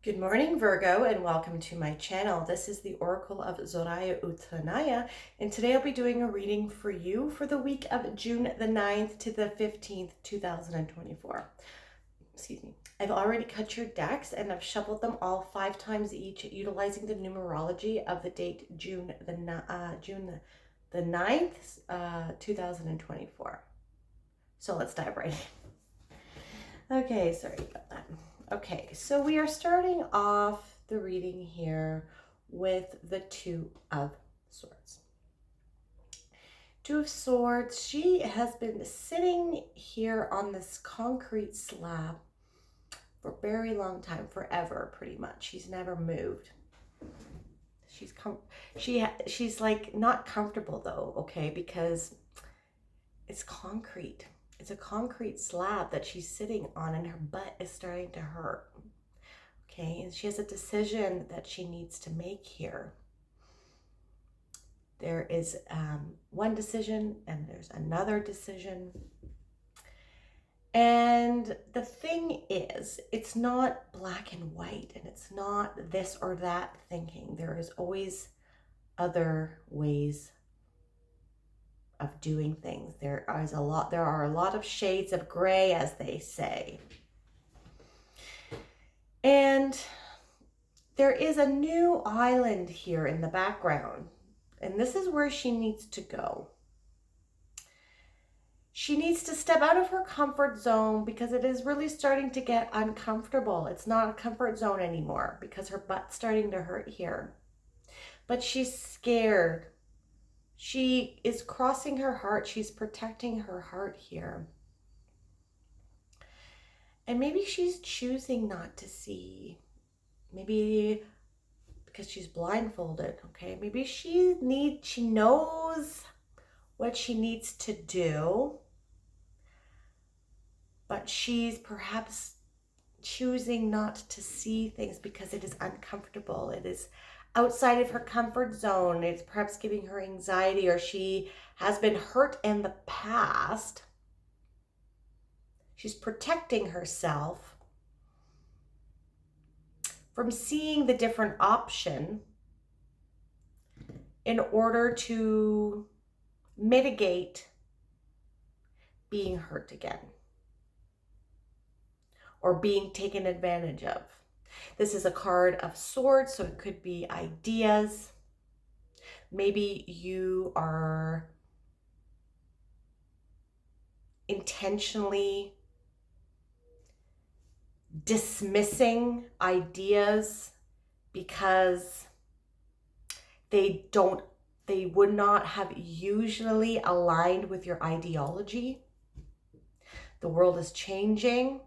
Good morning, Virgo, and welcome to my channel. This is the Oracle of Zoraya Utranaya, and today I'll be doing a reading for you for the week of June the 9th to the 15th, 2024. Excuse me. I've already cut your decks and I've shuffled them all 5 times each, utilizing the numerology of the date June the 9th, 2024. So let's dive right in. Okay, sorry about that. Okay, so we are starting off the reading here with the Two of Swords. Two of Swords, she has been sitting here on this concrete slab for a very long time, forever pretty much. She's never moved. She's like not comfortable though, okay, because it's concrete. It's a concrete slab that she's sitting on and her butt is starting to hurt. Okay, and she has a decision that she needs to make here. There is one decision and there's another decision. And the thing is, it's not black and white and it's not this or that thinking. There is always other ways of doing things. There are a lot of shades of gray, as they say. And there is a new island here in the background, and this is where she needs to go. She needs to step out of her comfort zone because it is really starting to get uncomfortable. It's not a comfort zone anymore because her butt's starting to hurt here. But she's scared. She is crossing her heart. She's protecting her heart here. And maybe she's choosing not to see. Maybe because she's blindfolded, okay? Maybe she knows what she needs to do, but she's perhaps choosing not to see things because it is uncomfortable. It is outside of her comfort zone. It's perhaps giving her anxiety, or she has been hurt in the past. She's protecting herself from seeing the different option in order to mitigate being hurt again or being taken advantage of. This is a card of swords, so it could be ideas. Maybe you are intentionally dismissing ideas because they would not have usually aligned with your ideology. The world is changing.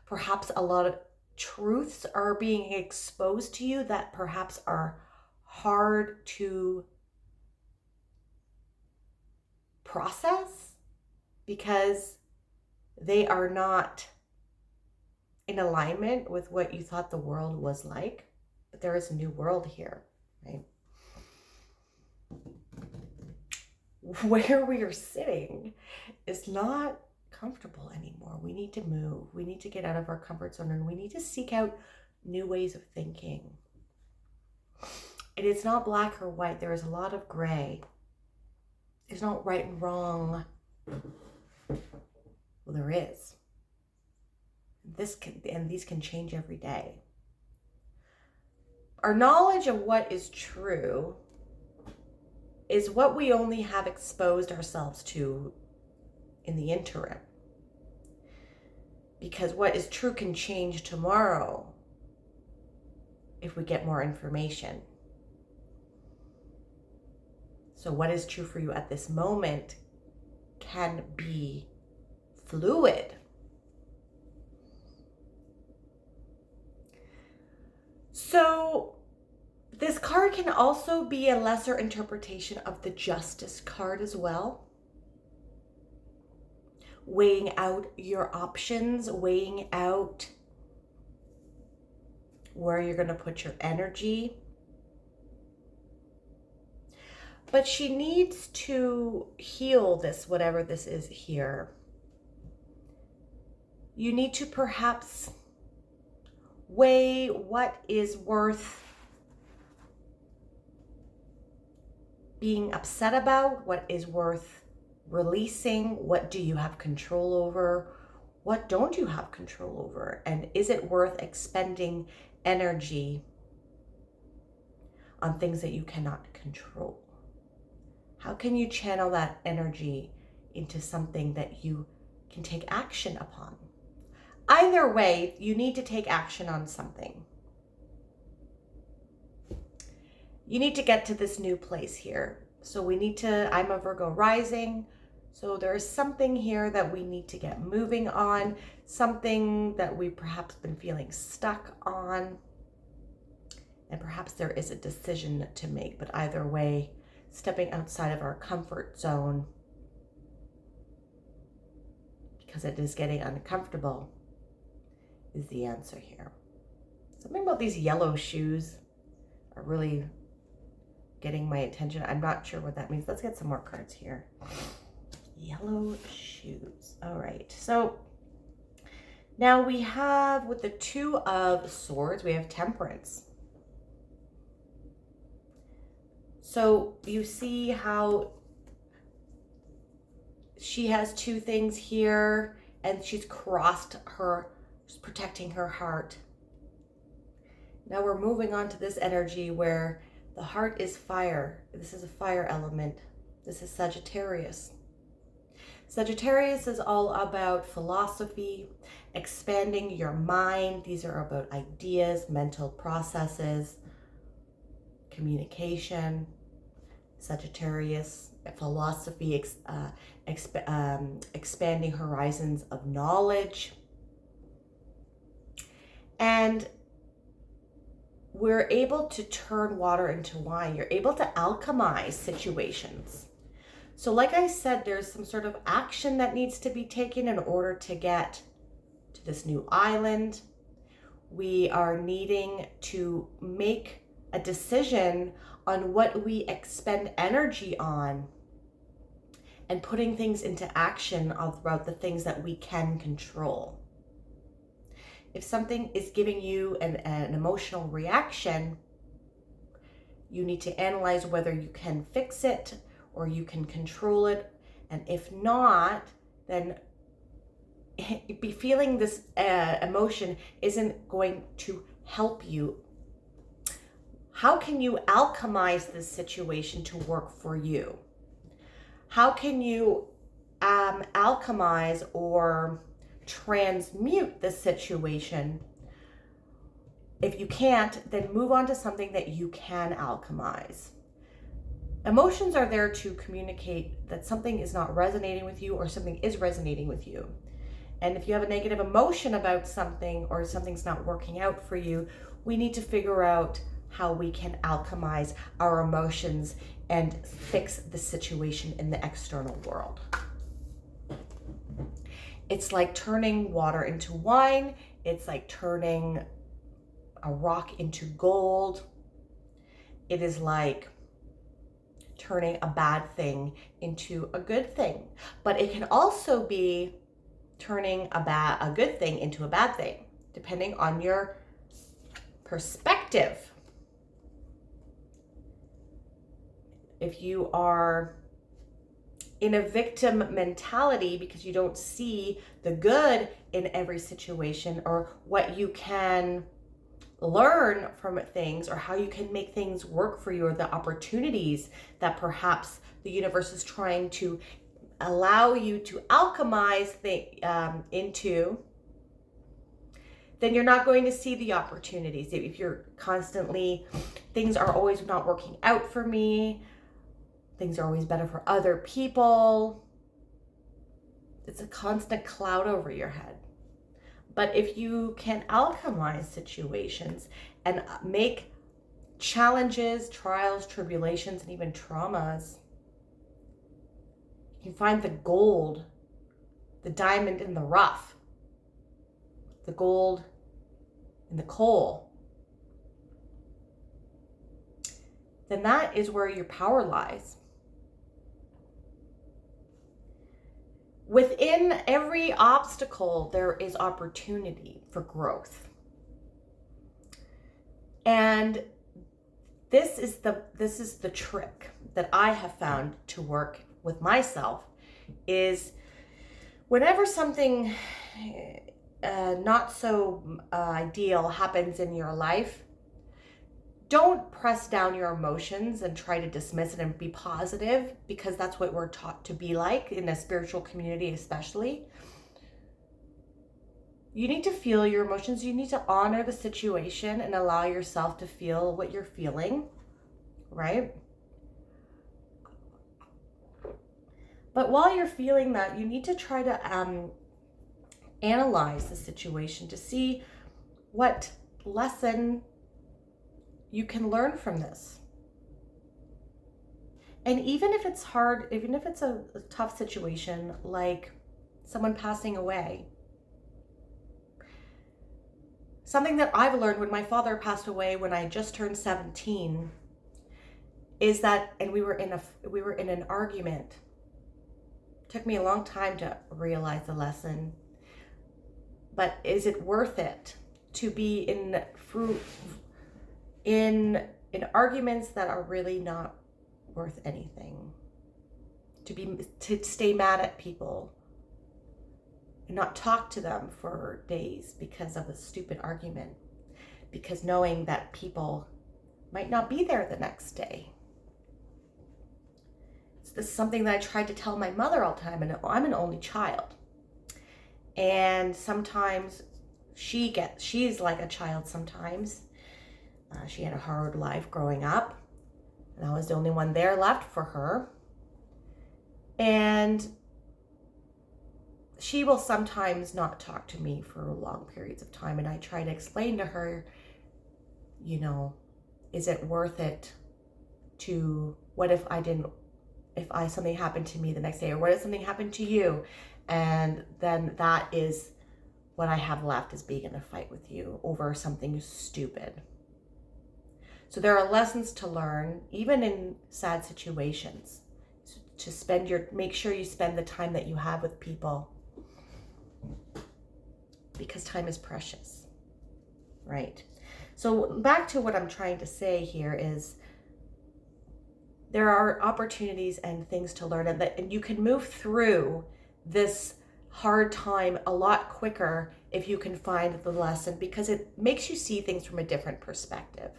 Perhaps a lot of truths are being exposed to you that perhaps are hard to process because they are not in alignment with what you thought the world was like. But there is a new world here, right? Where we are sitting is not comfortable anymore. We need to move. We need to get out of our comfort zone, and we need to seek out new ways of thinking. It is not black or white. There is a lot of gray. There's not right and wrong. Well, there is. These can change every day. Our knowledge of what is true is what we only have exposed ourselves to in the interim. Because what is true can change tomorrow if we get more information. So what is true for you at this moment can be fluid. So this card can also be a lesser interpretation of the Justice card as well. Weighing out your options, weighing out where you're going to put your energy. But she needs to heal this, whatever this is here. You need to perhaps weigh what is worth being upset about, what is worth releasing, what do you have control over, what don't you have control over, and is it worth expending energy on things that you cannot control? How can you channel that energy into something that you can take action upon? Either way, you need to take action on something. You need to get to this new place here. So we need to, I'm a Virgo rising, so there is something here that we need to get moving on, something that we've perhaps been feeling stuck on, and perhaps there is a decision to make, but either way, stepping outside of our comfort zone, because it is getting uncomfortable, is the answer here. Something about these yellow shoes are really getting my attention. I'm not sure what that means. Let's get some more cards here. Yellow shoes. All right. So now we have, with the Two of Swords, we have Temperance. So you see how she has two things here, and she's crossed her, she's protecting her heart. Now we're moving on to this energy where the heart is fire. This is a fire element. This is Sagittarius. Sagittarius is all about philosophy, expanding your mind. These are about ideas, mental processes, communication. Sagittarius, philosophy, expanding horizons of knowledge. And we're able to turn water into wine. You're able to alchemize situations. So like I said, there's some sort of action that needs to be taken in order to get to this new island. We are needing to make a decision on what we expend energy on and putting things into action about the things that we can control. If something is giving you an emotional reaction, you need to analyze whether you can fix it or you can control it. And if not, then be feeling this emotion isn't going to help you. How can you alchemize this situation to work for you? How can you alchemize or transmute the situation? If you can't, then move on to something that you can alchemize. Emotions are there to communicate that something is not resonating with you or something is resonating with you. And if you have a negative emotion about something or something's not working out for you, we need to figure out how we can alchemize our emotions and fix the situation in the external world. It's like turning water into wine. It's like turning a rock into gold. It is like turning a bad thing into a good thing. But it can also be turning a good thing into a bad thing, depending on your perspective. If you are in a victim mentality because you don't see the good in every situation or what you can learn from things or how you can make things work for you or the opportunities that perhaps the universe is trying to allow you to alchemize into, then you're not going to see the opportunities. If you're constantly, things are always not working out for me, things are always better for other people, it's a constant cloud over your head. But if you can alchemize situations and make challenges, trials, tribulations, and even traumas, you can find the gold, the diamond in the rough, the gold in the coal, then that is where your power lies. Within every obstacle, there is opportunity for growth. And this is the trick that I have found to work with myself, is whenever something not so ideal happens in your life, don't press down your emotions and try to dismiss it and be positive, because that's what we're taught to be like in a spiritual community, especially. You need to feel your emotions. You need to honor the situation and allow yourself to feel what you're feeling, right? But while you're feeling that, you need to try to analyze the situation to see what lesson you can learn from this. And even if it's hard, even if it's a tough situation, like someone passing away, something that I've learned when my father passed away when I just turned 17 is that, and we were in an argument. It took me a long time to realize the lesson. But is it worth it to be in arguments that are really not worth anything? To stay mad at people and not talk to them for days because of a stupid argument, because knowing that people might not be there the next day. This is something that I tried to tell my mother all the time, and I'm an only child. And sometimes she's like a child sometimes. She had a hard life growing up, and I was the only one there left for her. And she will sometimes not talk to me for long periods of time, and I try to explain to her, is it worth it to, what if something happened to me the next day, or what if something happened to you? And then that is what I have left, is being in a fight with you over something stupid. So there are lessons to learn, even in sad situations, to make sure you spend the time that you have with people, because time is precious, right? So back to what I'm trying to say here is, there are opportunities and things to learn, and you can move through this hard time a lot quicker if you can find the lesson, because it makes you see things from a different perspective.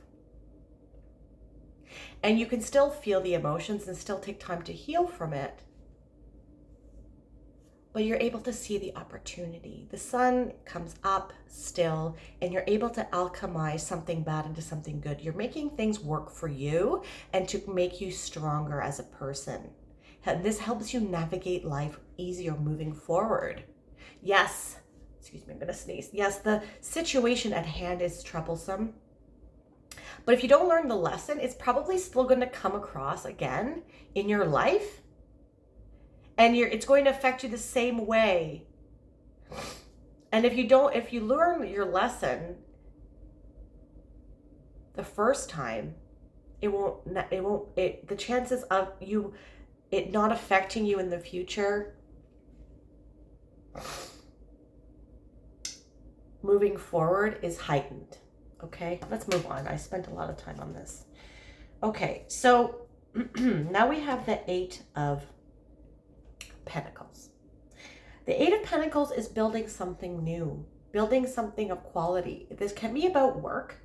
And you can still feel the emotions and still take time to heal from it, but you're able to see the opportunity. The sun comes up still, and you're able to alchemize something bad into something good. You're making things work for you and to make you stronger as a person. This helps you navigate life easier moving forward. Yes, excuse me, I'm gonna sneeze. Yes, the situation at hand is troublesome, but if you don't learn the lesson, it's probably still gonna come across again in your life, and it's going to affect you the same way. And if you learn your lesson the first time, the chances of it not affecting you in the future, moving forward, is heightened. Okay, let's move on. I spent a lot of time on this. Okay, so now we have the 8 of Pentacles. The 8 of Pentacles is building something new, building something of quality. This can be about work,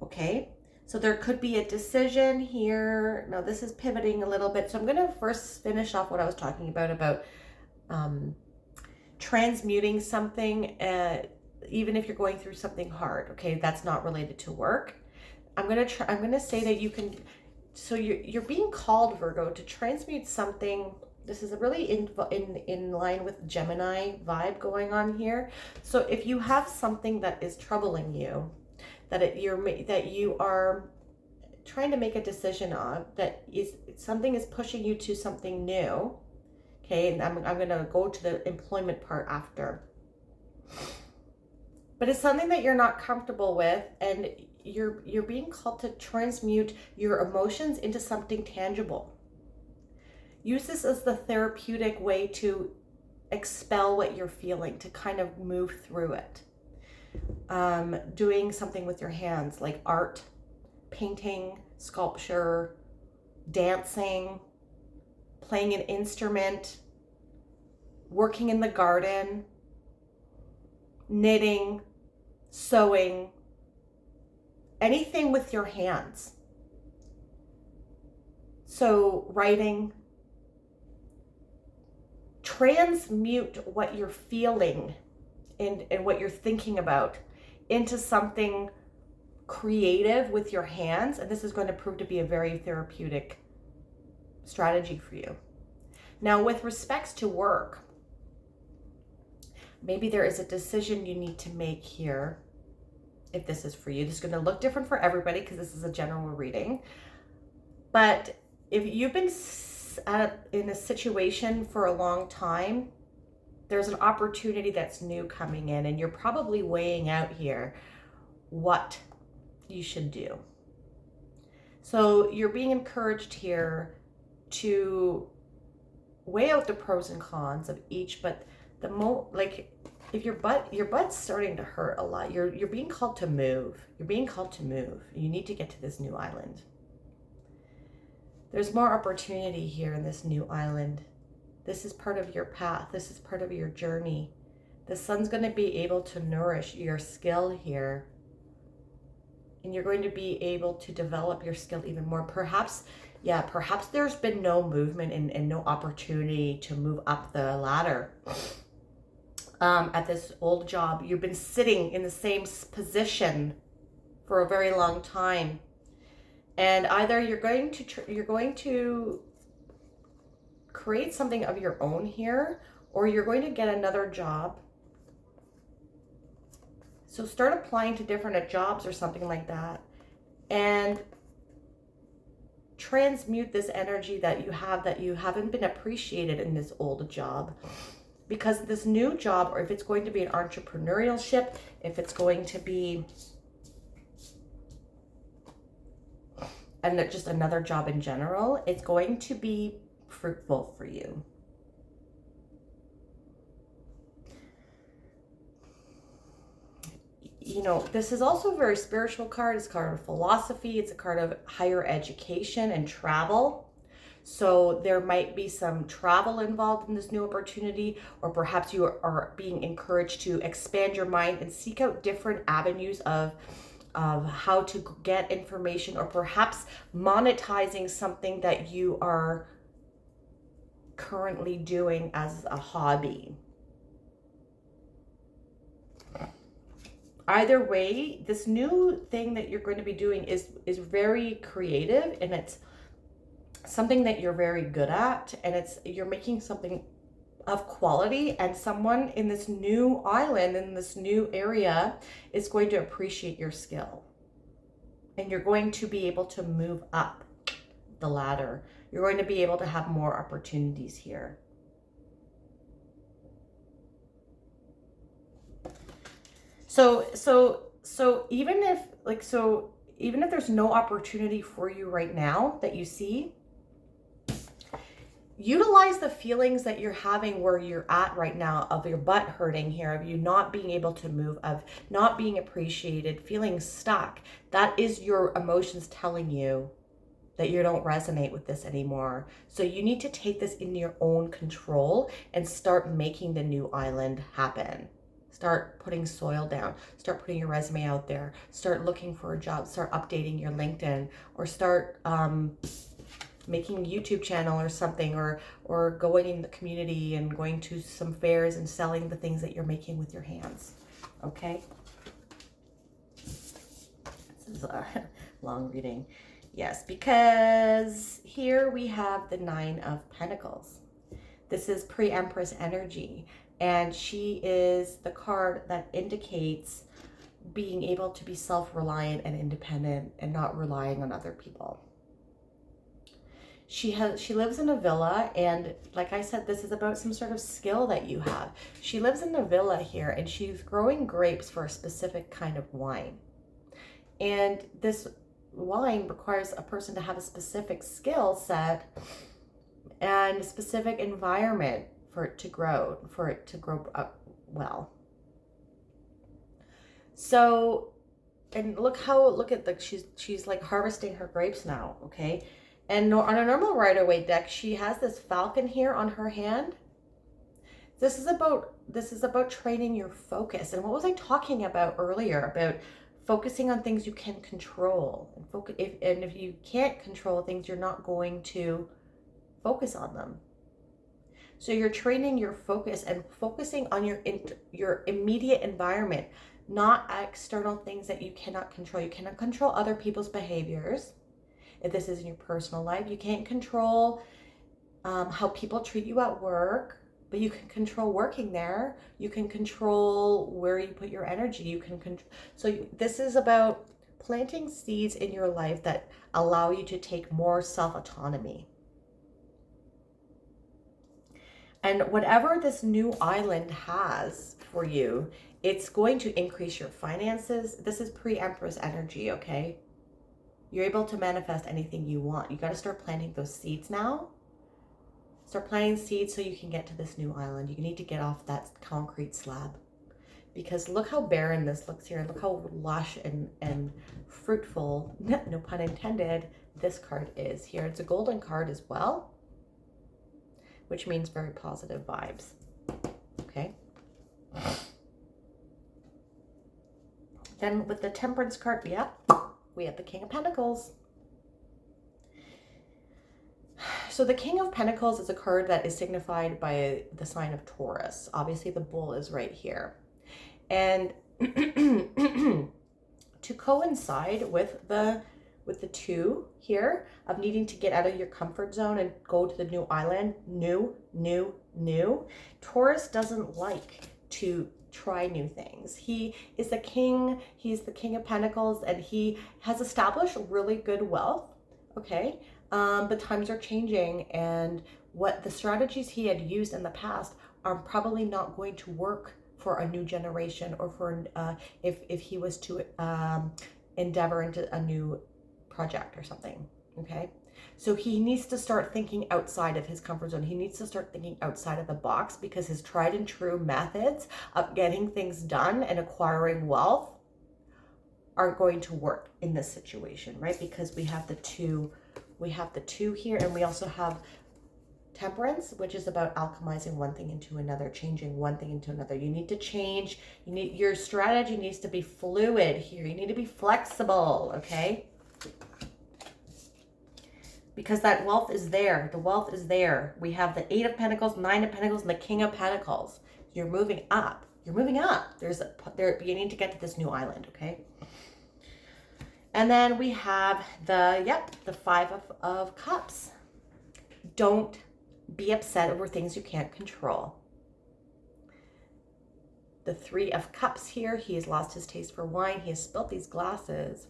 okay? So there could be a decision here. Now this is pivoting a little bit. So I'm going to first finish off what I was talking about transmuting something, even if you're going through something hard, okay? That's not related to work. I'm going to say that you can, so you're being called, Virgo, to transmute something. This is really in line with Gemini vibe going on here. So if you have something that is troubling you, that you are trying to make a decision on, something is pushing you to something new, okay? And I'm going to go to the employment part after. But it's something that you're not comfortable with, and you're being called to transmute your emotions into something tangible. Use this as the therapeutic way to expel what you're feeling, to kind of move through it. doing something with your hands like art, painting, sculpture, dancing, playing an instrument, working in the garden, knitting, sewing, anything with your hands. So writing, transmute what you're feeling and what you're thinking about into something creative with your hands. And this is going to prove to be a very therapeutic strategy for you. Now, with respects to work, maybe there is a decision you need to make here. If this is for you, this is going to look different for everybody because this is a general reading. But if you've been in a situation for a long time, there's an opportunity that's new coming in, and you're probably weighing out here what you should do. So you're being encouraged here to weigh out the pros and cons of each, but if your butt's starting to hurt a lot, you're being called to move. You're being called to move. You need to get to this new island. There's more opportunity here in this new island. This is part of your path. This is part of your journey. The sun's going to be able to nourish your skill here. And you're going to be able to develop your skill even more. Perhaps there's been no movement and no opportunity to move up the ladder. At this old job, you've been sitting in the same position for a very long time. And either you're going to create something of your own here, or you're going to get another job. So start applying to different jobs or something like that, and transmute this energy that you haven't been appreciated in this old job. Because this new job, or if it's going to be an entrepreneurship, if it's going to be just another job in general, it's going to be fruitful for you. You know, this is also a very spiritual card. It's a card of philosophy. It's a card of higher education and travel. So there might be some travel involved in this new opportunity, or perhaps you are being encouraged to expand your mind and seek out different avenues of how to get information, or perhaps monetizing something that you are currently doing as a hobby. Either way, this new thing that you're going to be doing is very creative, and it's something that you're very good at, and you're making something of quality, and someone in this new island, in this new area, is going to appreciate your skill. And you're going to be able to move up the ladder. You're going to be able to have more opportunities here. So even if there's no opportunity for you right now that you see, utilize the feelings that you're having where you're at right now, of your butt hurting here, of you not being able to move, of not being appreciated, feeling stuck. That is your emotions telling you that you don't resonate with this anymore. So you need to take this in your own control and start making the new island happen. Start putting soil down, start putting your resume out there, start looking for a job, start updating your LinkedIn, or start making a YouTube channel or something, or going in the community and going to some fairs and selling the things that you're making with your hands. Okay? This is a long reading. Yes, because here we have the Nine of Pentacles. This is pre-Empress energy, and she is the card that indicates being able to be self-reliant and independent and not relying on other people. She lives in a villa, and like I said, this is about some sort of skill that you have. She lives in a villa here, and she's growing grapes for a specific kind of wine. And this wine requires a person to have a specific skill set and a specific environment for it to grow up well. So, and look at she's like harvesting her grapes now, okay? And on a normal Rider-Waite deck, she has this falcon here on her hand. This is about training your focus. And what was I talking about earlier about focusing on things you can control? And if you can't control things, you're not going to focus on them. So you're training your focus and focusing on your immediate environment, not external things that you cannot control. You cannot control other people's behaviors. If this is in your personal life, you can't control how people treat you at work, but you can control working there. You can control where you put your energy. You can control. So this is about planting seeds in your life that allow you to take more self-autonomy. And whatever this new island has for you, it's going to increase your finances. This is pre-Empress energy, okay? You're able to manifest anything you want. You got to start planting those seeds now. Start planting seeds so you can get to this new island. You need to get off that concrete slab. Because look how barren this looks here. Look how lush and fruitful, no pun intended, this card is here. It's a golden card as well, which means very positive vibes, okay? Then with the Temperance card, we have the King of Pentacles. So the King of Pentacles is a card that is signified by the sign of Taurus. Obviously the bull is right here. And to coincide with the two here of needing to get out of your comfort zone and go to the new island, new. Taurus doesn't like to try new things. He is the king, he's the King of Pentacles, and he has established really good wealth, okay? But times are changing, and what the strategies he had used in the past are probably not going to work for a new generation, or for if he was to endeavor into a new project or something, okay? So he needs to start thinking outside of his comfort zone. He needs to start thinking outside of the box, because his tried and true methods of getting things done and acquiring wealth aren't going to work in this situation, right? Because we have the two here, and we also have Temperance, which is about alchemizing one thing into another, changing one thing into another. You need to change. Your strategy needs to be fluid here. You need to be flexible, okay? Because that wealth is there. The wealth is there. We have the 8 of Pentacles, 9 of Pentacles, and the King of Pentacles. You're moving up. You're moving up. You need to get to this new island, okay? And then we have the 5 of Cups. Don't be upset over things you can't control. The 3 of Cups here, he has lost his taste for wine. He has spilt these glasses.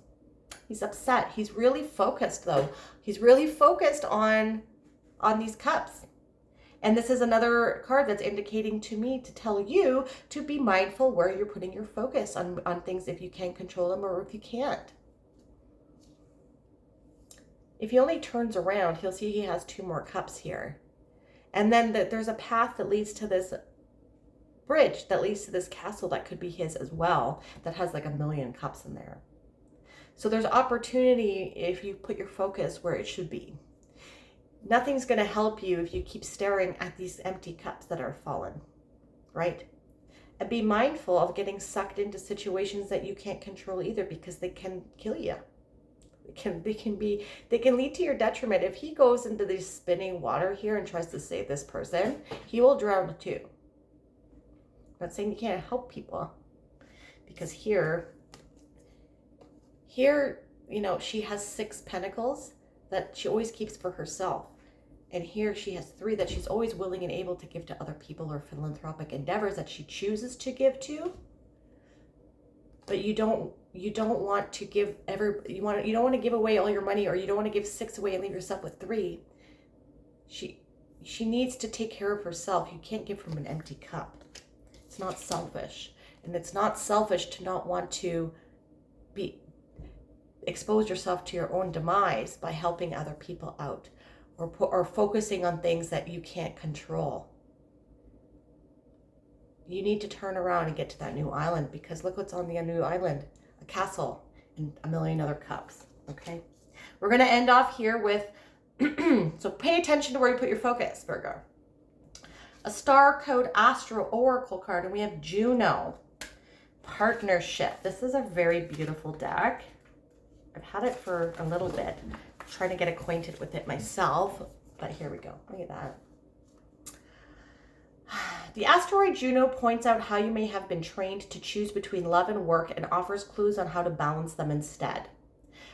He's upset. He's really focused, though. He's really focused on these cups. And this is another card that's indicating to me to tell you to be mindful where you're putting your focus on things, if you can control them or if you can't. If he only turns around, he'll see he has 2 more cups here. And then there's a path that leads to this bridge, that leads to this castle that could be his as well, that has like 1,000,000 cups in there. So there's opportunity if you put your focus where it should be. Nothing's going to help you if you keep staring at these empty cups that are fallen, right? And be mindful of getting sucked into situations that you can't control either, because they can kill you. They can lead to your detriment. If he goes into this spinning water here and tries to save this person, he will drown too. I'm not saying you can't help people, because here, she has 6 pentacles that she always keeps for herself. And here she has 3 that she's always willing and able to give to other people, or philanthropic endeavors that she chooses to give to. But you don't want to give you don't want to give away all your money, or you don't want to give 6 away and leave yourself with 3. She needs to take care of herself. You can't give from an empty cup. It's not selfish. And it's not selfish to not want to expose yourself to your own demise by helping other people out, or focusing on things that you can't control. you need to turn around and get to that new island, because look what's on the new island, a castle and a million other cups. Okay, we're going to end off here with, so pay attention to where you put your focus, Virgo. A star code astro oracle card, and we have Juno. Partnership. This is a very beautiful deck. I've had it for a little bit, trying to get acquainted with it myself, but here we go. Look at that. The asteroid Juno points out how you may have been trained to choose between love and work and offers clues on how to balance them instead.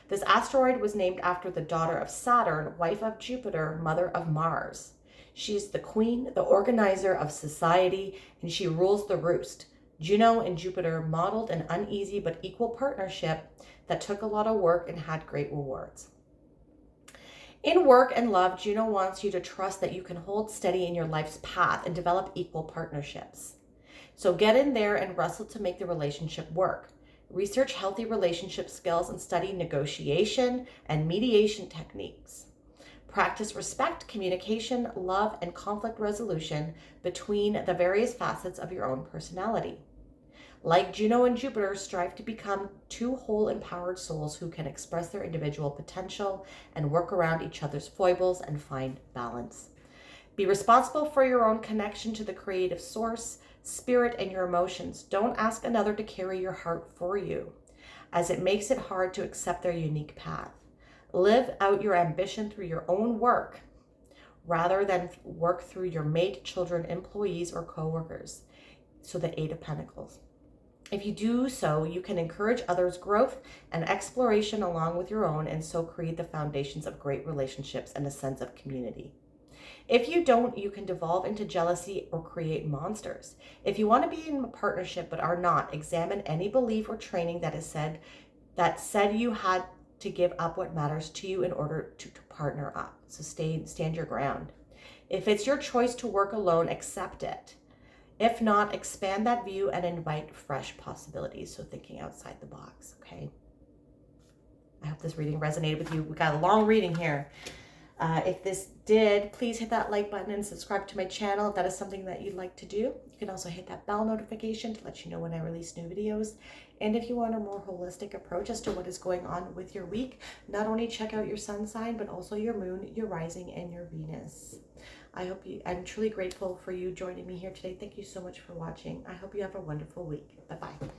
This asteroid was named after the daughter of Saturn, wife of Jupiter, mother of Mars. She is the queen, the organizer of society, and she rules the roost. Juno and Jupiter modeled an uneasy but equal partnership that took a lot of work and had great rewards. In work and love, Juno wants you to trust that you can hold steady in your life's path and develop equal partnerships. So get in there and wrestle to make the relationship work. Research healthy relationship skills and study negotiation and mediation techniques. Practice respect, communication, love, and conflict resolution between the various facets of your own personality. Like Juno and Jupiter, strive to become two whole, empowered souls who can express their individual potential and work around each other's foibles and find balance. Be responsible for your own connection to the creative source, spirit, and your emotions. Don't ask another to carry your heart for you, as it makes it hard to accept their unique path. Live out your ambition through your own work, rather than work through your mate, children, employees, or co-workers. So the Eight of Pentacles. If you do so, you can encourage others' growth and exploration along with your own, and so create the foundations of great relationships and a sense of community. If you don't, you can devolve into jealousy or create monsters. If you want to be in a partnership but are not, examine any belief or training that said you had to give up what matters to you in order to partner up. So stand your ground. If it's your choice to work alone, accept it. If not, expand that view and invite fresh possibilities. So thinking outside the box, okay? I hope this reading resonated with you. We got a long reading here. If this did, please hit that like button and subscribe to my channel if that is something that you'd like to do. You can also hit that bell notification to let you know when I release new videos. And if you want a more holistic approach as to what is going on with your week, not only check out your sun sign, but also your moon, your rising, and your Venus. I'm truly grateful for you joining me here today. Thank you so much for watching. I hope you have a wonderful week. Bye-bye.